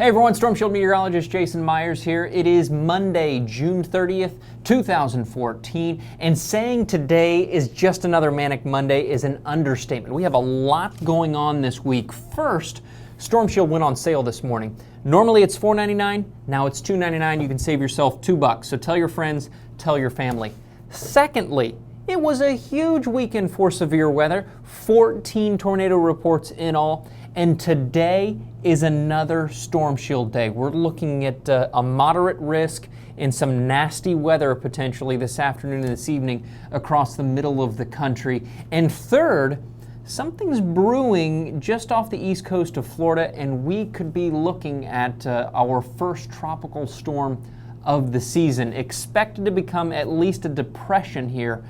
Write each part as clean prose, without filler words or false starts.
Hey everyone, Storm Shield meteorologist Jason Myers here. It is Monday, June 30th, 2014, and saying today is just another manic Monday is an understatement. We have a lot going on this week. First, Storm Shield went on sale this morning. Normally it's $4.99, now it's $2.99. You can save yourself $2. So tell your friends, tell your family. Secondly, it was a huge weekend for severe weather, 14 tornado reports in all, and today is another Storm Shield day. We're looking at a moderate risk and some nasty weather potentially this afternoon and this evening across the middle of the country. And third, something's brewing just off the east coast of Florida, and we could be looking at our first tropical storm of the season, expected to become at least a depression here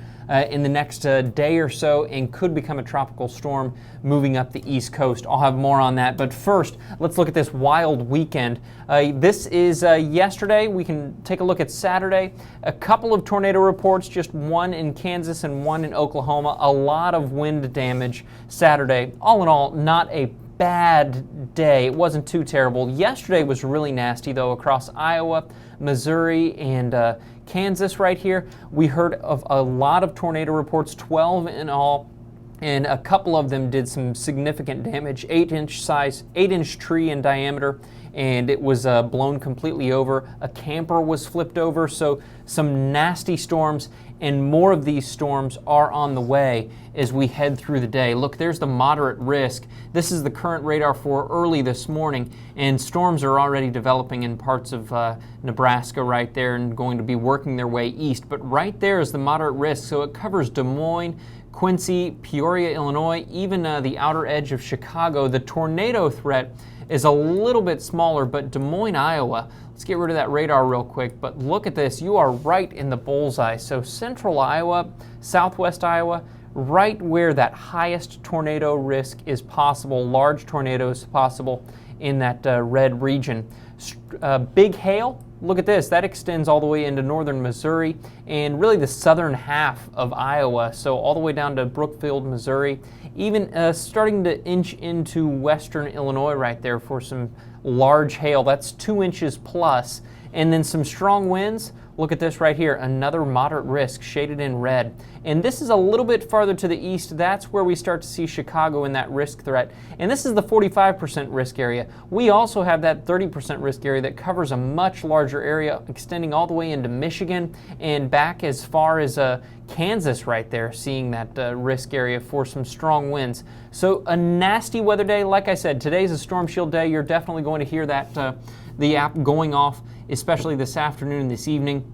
in the next day or so, and could become a tropical storm moving up the east coast. I'll have more on that, but first let's look at this wild weekend. This is yesterday. We can take a look at Saturday. A couple of tornado reports, just one in Kansas and one in Oklahoma. A lot of wind damage Saturday. All in all, not a bad day. It wasn't too terrible. Yesterday was really nasty though across Iowa, Missouri, and Kansas right here. We heard of a lot of tornado reports, 12 in all, and a couple of them did some significant damage. 8-inch tree in diameter, and it was blown completely over. A camper was flipped over, so some nasty storms, and more of these storms are on the way as we head through the day. Look, there's the moderate risk. This is the current radar for early this morning, and storms are already developing in parts of Nebraska right there and going to be working their way east. But right there is the moderate risk, so it covers Des Moines, Quincy, Peoria, Illinois, even the outer edge of Chicago. The tornado threat is a little bit smaller, but Des Moines, Iowa, let's get rid of that radar real quick, but look at this. You are right in the bullseye. So central Iowa, southwest Iowa, right where that highest tornado risk is possible, large tornadoes possible in that red region. Big hail, look at this. That extends all the way into northern Missouri and really the southern half of Iowa, so all the way down to Brookfield, Missouri, even starting to inch into western Illinois right there for some large hail. That's 2 inches plus, and then some strong winds. Look at this right here, another moderate risk shaded in red. And this is a little bit farther to the east. That's where we start to see Chicago in that risk threat. And this is the 45% risk area. We also have that 30% risk area that covers a much larger area, extending all the way into Michigan and back as far as Kansas right there, seeing that risk area for some strong winds. So a nasty weather day. Like I said, today's a Storm Shield day. You're definitely going to hear that the app going off, especially this afternoon and this evening.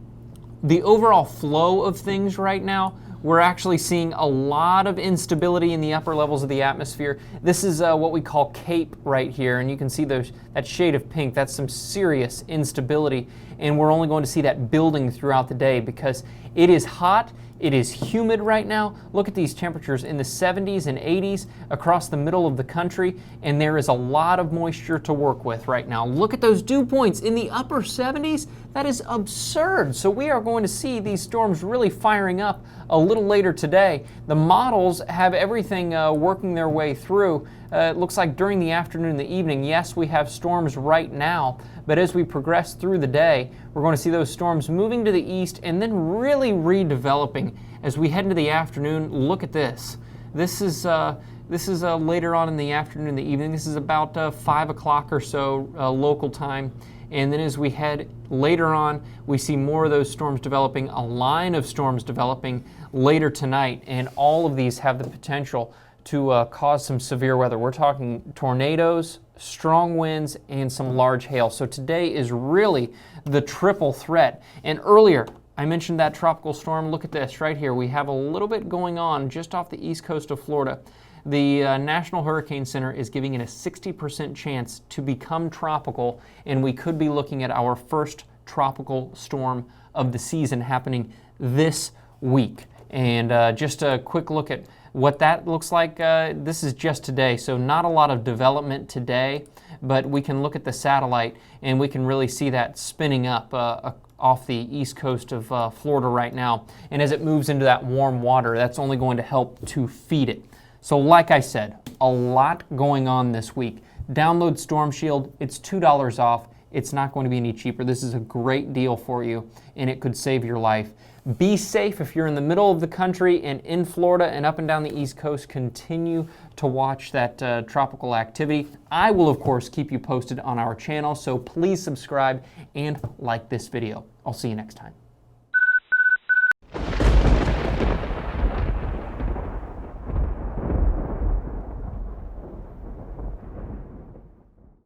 The overall flow of things right now, we're actually seeing a lot of instability in the upper levels of the atmosphere. This is what we call CAPE right here, and you can see that shade of pink. That's some serious instability, and we're only going to see that building throughout the day because it is hot. It is humid right now. Look at these temperatures in the 70s and 80s across the middle of the country, and there is a lot of moisture to work with right now. Look at those dew points in the upper 70s. That is absurd. So we are going to see these storms really firing up a little later today. The models have everything working their way through. It looks like during the afternoon and the evening, yes, we have storms right now, but as we progress through the day, we're going to see those storms moving to the east and then really redeveloping as we head into the afternoon. Look at this. This is later on in the afternoon and the evening. This is about 5 o'clock or so local time. And then as we head later on, we see more of those storms developing, a line of storms developing later tonight, and all of these have the potential to cause some severe weather. We're talking tornadoes, strong winds, and some large hail. So today is really the triple threat. And earlier, I mentioned that tropical storm. Look at this right here. We have a little bit going on just off the east coast of Florida. The National Hurricane Center is giving it a 60% chance to become tropical, and we could be looking at our first tropical storm of the season happening this week. And just a quick look at what that looks like. This is just today, so not a lot of development today, but we can look at the satellite and we can really see that spinning up off the east coast of Florida right now. And as it moves into that warm water, that's only going to help to feed it. So like I said, a lot going on this week. Download Storm Shield. It's $2 off. It's not going to be any cheaper. This is a great deal for you, and it could save your life. Be safe if you're in the middle of the country and in Florida and up and down the East Coast. Continue to watch that tropical activity. I will, of course, keep you posted on our channel, so please subscribe and like this video. I'll see you next time.